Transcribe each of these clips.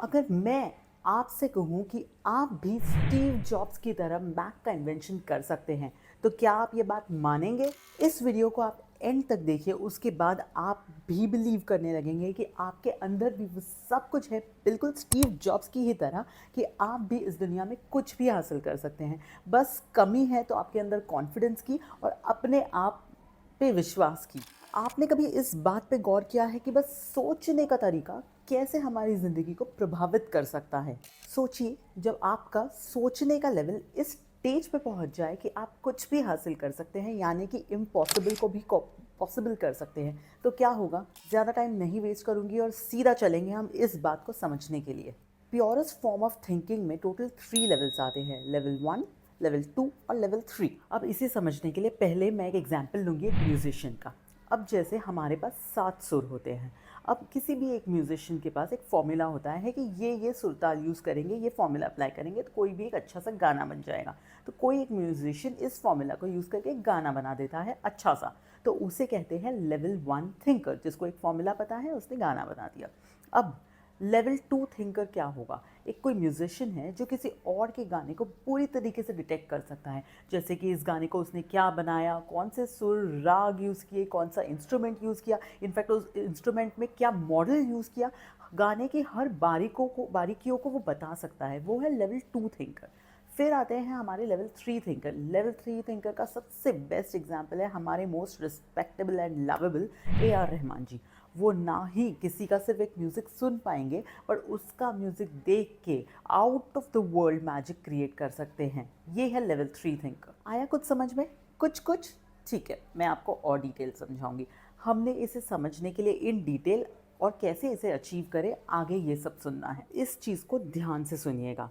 अगर मैं आपसे कहूँ कि आप भी स्टीव जॉब्स की तरह मैक का इन्वेंशन कर सकते हैं, तो क्या आप ये बात मानेंगे? इस वीडियो को आप एंड तक देखिए, उसके बाद आप भी बिलीव करने लगेंगे कि आपके अंदर भी वो सब कुछ है, बिल्कुल स्टीव जॉब्स की ही तरह, कि आप भी इस दुनिया में कुछ भी हासिल कर सकते हैं। बस कमी है तो आपके अंदर कॉन्फिडेंस की और अपने आप पे विश्वास की। आपने कभी इस बात पे गौर किया है कि बस सोचने का तरीका कैसे हमारी ज़िंदगी को प्रभावित कर सकता है? सोचिए, जब आपका सोचने का लेवल इस स्टेज पे पहुंच जाए कि आप कुछ भी हासिल कर सकते हैं, यानी कि इम्पॉसिबल को भी पॉसिबल कर सकते हैं, तो क्या होगा? ज़्यादा टाइम नहीं वेस्ट करूंगी और सीधा चलेंगे हम इस बात को समझने के लिए। प्योरेस्ट फॉर्म ऑफ थिंकिंग में टोटल 3 लेवल्स आते हैं, लेवल 1, लेवल 2 और लेवल 3। अब इसे समझने के लिए पहले मैं एक एग्जांपल लूँगी एक म्यूजिशियन का। अब जैसे हमारे पास 7 सुर होते हैं। अब किसी भी एक म्यूजिशियन के पास एक फॉर्मूला होता है कि ये सुरताल यूज़ करेंगे, ये फॉर्मूला अप्लाई करेंगे तो कोई भी एक अच्छा सा गाना बन जाएगा। तो कोई एक म्यूजिशियन इस फॉर्मूला को यूज़ करके एक गाना बना देता है अच्छा सा, तो उसे कहते हैं लेवल 1 थिंकर, जिसको एक फॉर्मूला पता है, उसने गाना बना दिया। अब लेवल 2 थिंकर क्या होगा? एक कोई म्यूजिशियन है जो किसी और के गाने को पूरी तरीके से डिटेक्ट कर सकता है, जैसे कि इस गाने को उसने क्या बनाया, कौन से सुर राग यूज़ किए, कौन सा इंस्ट्रूमेंट यूज़ किया, इनफैक्ट उस इंस्ट्रूमेंट में क्या मॉडल यूज़ किया, गाने की हर बारीकियों को वो बता सकता है। वो है लेवल 2 थिंकर। फिर आते हैं हमारे लेवल 3 थिंकर। लेवल 3 थिंकर का सबसे बेस्ट एग्जाम्पल है हमारे most respectable and lovable Rahman ji. वो ना ही किसी का सिर्फ एक म्यूज़िक सुन पाएंगे, पर उसका म्यूज़िक देख के out of the world magic create कर सकते हैं। ये है लेवल 3 थिंकर। आया कुछ समझ में? कुछ कुछ? ठीक है, मैं आपको और डिटेल समझाऊंगी। हमने इसे समझने के लिए इन डिटेल और कैसे इसे अचीव करें, आगे ये सब सुनना है। इस चीज़ को ध्यान से सुनिएगा।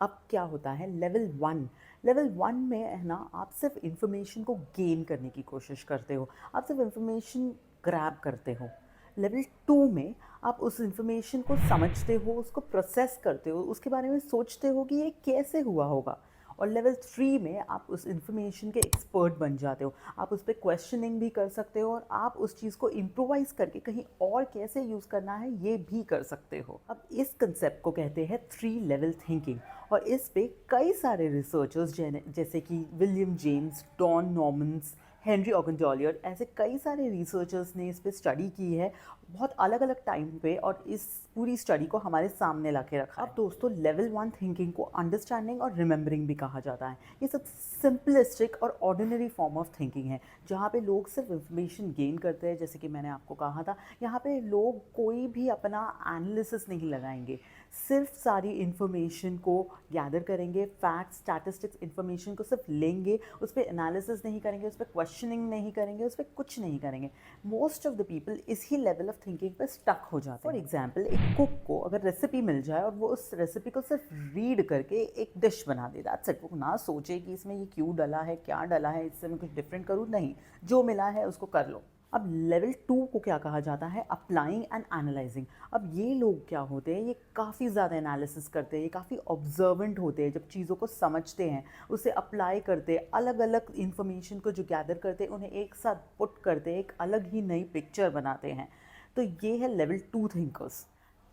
अब क्या होता है लेवल 1? लेवल 1 में है ना, आप सिर्फ इंफॉर्मेशन को गेन करने की कोशिश करते हो, आप सिर्फ इंफॉर्मेशन ग्रैब करते हो। लेवल 2 में आप उस इंफॉर्मेशन को समझते हो, उसको प्रोसेस करते हो, उसके बारे में सोचते हो कि ये कैसे हुआ होगा। और लेवल 3 में आप उस इंफॉर्मेशन के एक्सपर्ट बन जाते हो, आप उस पर क्वेश्चनिंग भी कर सकते हो और आप उस चीज़ को इम्प्रोवाइज करके कहीं और कैसे यूज़ करना है ये भी कर सकते हो। अब इस कंसेप्ट को कहते हैं 3 लेवल थिंकिंग। और इस पे कई सारे रिसर्चर्स जैसे कि William James, Don Normans, Henry ऑगन, ऐसे कई सारे रिसर्चर्स ने इस पे स्टडी की है बहुत अलग अलग टाइम पे, और इस पूरी स्टडी को हमारे सामने ला के रखा है। अब दोस्तों, लेवल 1 थिंकिंग को अंडरस्टैंडिंग और रिमेंबरिंग भी कहा जाता है। ये सब सिंपलिस्टिक और ऑर्डिनरी फॉर्म ऑफ थिंकिंग है, जहाँ पे लोग सिर्फ इंफॉर्मेशन गेन करते हैं। जैसे कि मैंने आपको कहा था, यहाँ पे लोग कोई भी अपना एनालिसिस नहीं लगाएंगे, सिर्फ सारी इंफॉर्मेशन को गैदर करेंगे, फैक्ट्स, स्टैटिस्टिक्स, इंफॉर्मेशन को सिर्फ लेंगे, उस पर एनालिसिस नहीं करेंगे, उस पर क्वेश्चनिंग नहीं करेंगे, उस पर कुछ नहीं करेंगे। मोस्ट ऑफ द पीपल इसी लेवल ऑफ थिंकिंग पे स्टक हो जाते हैं। फॉर एग्जाम्पल, एक कुक को अगर रेसिपी मिल जाए और वो उस रेसिपी को सिर्फ रीड करके एक डिश बना दे, दैट्स इट, वो ना सोचे कि इसमें ये क्यों डला है, क्या डला है, इससे मैं कुछ डिफरेंट करूँ, नहीं, जो मिला है उसको कर लो। अब लेवल 2 को क्या कहा जाता है? Applying and analysing. अब ये लोग क्या होते हैं, ये काफ़ी ज़्यादा एनालिसिस करते हैं, ये काफ़ी ऑब्जर्वेंट होते हैं, जब चीज़ों को समझते हैं उसे अप्लाई करते हैं, अलग अलग इंफॉर्मेशन को जो गैदर करते हैं उन्हें एक साथ पुट करते हैं, एक अलग ही नई पिक्चर बनाते हैं। तो ये है लेवल 2 थिंकर्स।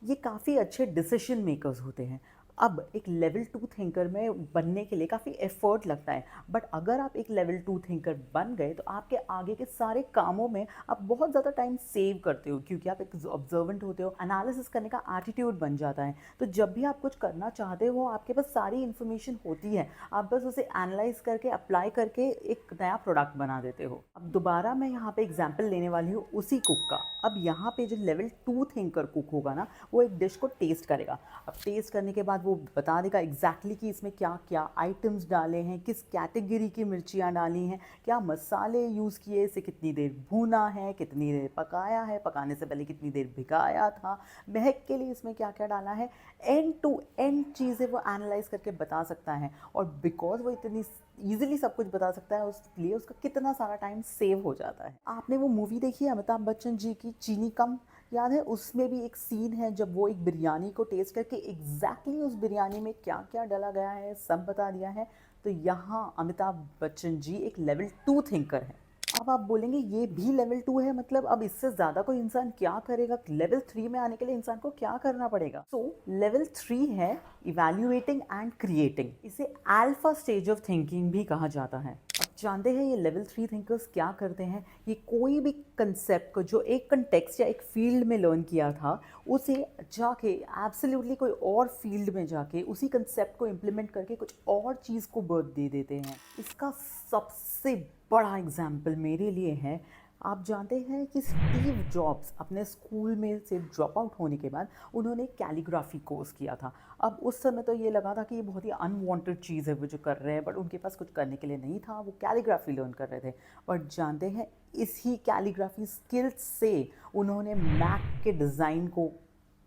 ये काफ़ी अच्छे डिसीजन मेकर्स होते हैं। अब एक लेवल 2 थिंकर में बनने के लिए काफ़ी एफर्ट लगता है, बट अगर आप एक लेवल 2 थिंकर बन गए तो आपके आगे के सारे कामों में आप बहुत ज़्यादा टाइम सेव करते हो, क्योंकि आप एक ऑब्जर्वेंट होते हो, एनालिसिस करने का एटीट्यूड बन जाता है। तो जब भी आप कुछ करना चाहते हो, आपके पास सारी इन्फॉर्मेशन होती है, आप बस उसे एनालाइज करके अप्लाई करके एक नया प्रोडक्ट बना देते हो। अब दोबारा मैं यहाँ पे एग्जाम्पल लेने वाली हूँ उसी कुक का। अब यहाँ पे जो लेवल 2 थिंकर कुक होगा ना, वो एक डिश को टेस्ट करेगा। अब टेस्ट करने के बाद वो बता देगा एग्जैक्टली कि इसमें क्या क्या आइटम्स डाले हैं, किस कैटेगरी की मिर्चियाँ डाली हैं, क्या मसाले यूज़ किए, इसे कितनी देर भूना है, कितनी देर पकाया है, पकाने से पहले कितनी देर भिगाया था, महक के लिए इसमें क्या क्या डाला है, एंड टू एंड चीज़ें वो एनालाइज करके बता सकता है। और बिकॉज वो इतनी ईजिली सब कुछ बता सकता है, उसलिए उसका कितना सारा टाइम सेव हो जाता है। आपने वो मूवी देखी है अमिताभ बच्चन जी की, चीनी कम? याद है, उसमें भी एक सीन है जब वो एक बिरयानी को टेस्ट करके एग्जैक्टली उस बिरयानी में क्या क्या डाला गया है सब बता दिया है। तो यहाँ अमिताभ बच्चन जी एक लेवल 2 थिंकर है। अब आप बोलेंगे ये भी लेवल 2 है, मतलब अब इससे ज़्यादा कोई इंसान क्या करेगा? लेवल 3 में आने के लिए इंसान को क्या करना पड़ेगा? सो लेवल 3 है इवैल्यूएटिंग एंड क्रिएटिंग। इसे अल्फा स्टेज ऑफ थिंकिंग भी कहा जाता है। अब जानते हैं ये लेवल 3 थिंकर्स क्या करते हैं? ये कोई भी कंसेप्ट को जो एक कंटेक्स्ट या एक फील्ड में लर्न किया था, उसे जाके एब्सोल्युटली कोई और फील्ड में जाके उसी कंसेप्ट को इम्प्लीमेंट करके कुछ और चीज़ को बर्थ दे देते हैं। इसका सबसे बड़ा एग्जाम्पल मेरे लिए है, आप जानते हैं कि स्टीव जॉब्स अपने स्कूल में से ड्रॉप आउट होने के बाद उन्होंने कैलीग्राफी कोर्स किया था। अब उस समय तो ये लगा था कि ये बहुत ही अनवांटेड चीज़ है वो जो कर रहे हैं, बट उनके पास कुछ करने के लिए नहीं था, वो कैलीग्राफी लर्न कर रहे थे। बट जानते हैं इसी कैलीग्राफी स्किल्स से उन्होंने मैक के डिज़ाइन को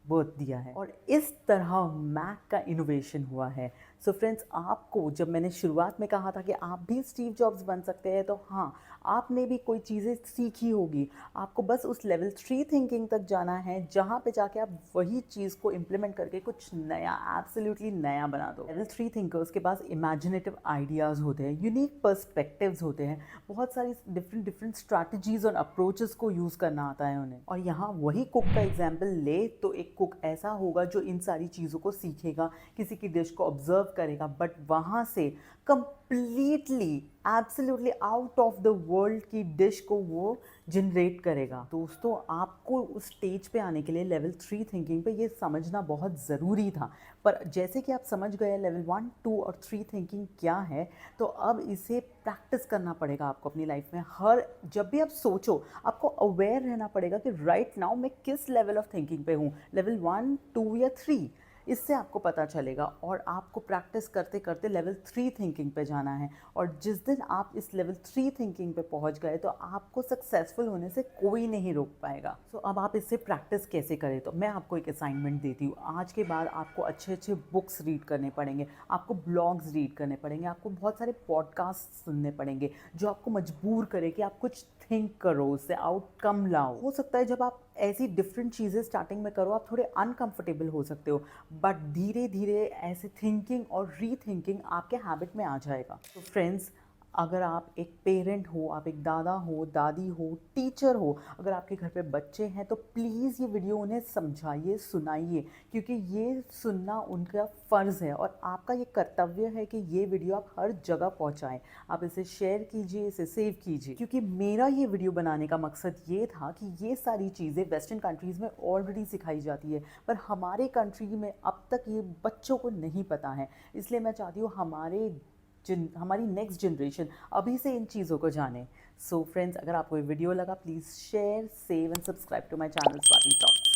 बर्थ दिया है और इस तरह मैक का इनोवेशन हुआ है। सो फ्रेंड्स, आपको जब मैंने शुरुआत में कहा था कि आप भी स्टीव जॉब्स बन सकते हैं, तो हाँ, आपने भी कोई चीज़ें सीखी होगी। आपको बस उस लेवल 3 थिंकिंग तक जाना है जहाँ पे जाके आप वही चीज़ को इम्प्लीमेंट करके कुछ नया, एब्सोल्युटली नया बना दो। लेवल 3 थिंकर्स के पास इमेजिनेटिव आइडियाज़ होते हैं, यूनिक पर्सपेक्टिव्स होते हैं, बहुत सारी डिफरेंट स्ट्रैटेजीज और अप्रोचेस को यूज़ करना आता है उन्हें। और यहाँ वही कुक का एग्जाम्पल ले तो एक कुक ऐसा होगा जो इन सारी चीज़ों को सीखेगा, किसी की डिश को ऑब्जर्व करेगा, बट वहाँ से completely absolutely out of the world की डिश को वो जनरेट करेगा। दोस्तों, आपको उस स्टेज पे आने के लिए लेवल 3 थिंकिंग पे ये समझना बहुत ज़रूरी था। पर जैसे कि आप समझ गए लेवल 1, 2 और 3 थिंकिंग क्या है, तो अब इसे प्रैक्टिस करना पड़ेगा आपको अपनी लाइफ में। हर जब भी आप सोचो, आपको अवेयर रहना पड़ेगा कि राइट नाउ मैं किस लेवल ऑफ थिंकिंग पे हूँ, लेवल 1, 2 या 3। इससे आपको पता चलेगा और आपको प्रैक्टिस करते करते लेवल 3 थिंकिंग पे जाना है। और जिस दिन आप इस लेवल 3 थिंकिंग पे पहुंच गए तो आपको सक्सेसफुल होने से कोई नहीं रोक पाएगा। सो अब आप इससे प्रैक्टिस कैसे करें, तो मैं आपको एक असाइनमेंट देती हूँ। आज के बाद आपको अच्छे अच्छे बुक्स रीड करने पड़ेंगे, आपको ब्लॉग्स रीड करने पड़ेंगे, आपको बहुत सारे पॉडकास्ट सुनने पड़ेंगे जो आपको मजबूर करे कि आप कुछ थिंक करो, उससे आउटकम लाओ। हो सकता है जब आप ऐसी डिफरेंट चीज़ें स्टार्टिंग में करो आप थोड़े अनकंफर्टेबल हो सकते हो, बट धीरे धीरे ऐसे थिंकिंग और रीथिंकिंग आपके हैबिट में आ जाएगा। तो फ्रेंड्स, अगर आप एक पेरेंट हो, आप एक दादा हो, दादी हो, टीचर हो, अगर आपके घर पे बच्चे हैं तो प्लीज़ ये वीडियो उन्हें समझाइए, सुनाइए, क्योंकि ये सुनना उनका फ़र्ज़ है और आपका ये कर्तव्य है कि ये वीडियो आप हर जगह पहुंचाएं। आप इसे शेयर कीजिए, इसे सेव कीजिए, क्योंकि मेरा ये वीडियो बनाने का मकसद ये था कि ये सारी चीज़ें वेस्टर्न कंट्रीज़ में ऑलरेडी सिखाई जाती है, पर हमारे कंट्री में अब तक ये बच्चों को नहीं पता है। इसलिए मैं चाहती हूँ हमारी नेक्स्ट जनरेशन अभी से इन चीज़ों को जाने। सो फ्रेंड्स, अगर आपको ये वीडियो लगा, please share, save and subscribe to my channel Swati talks.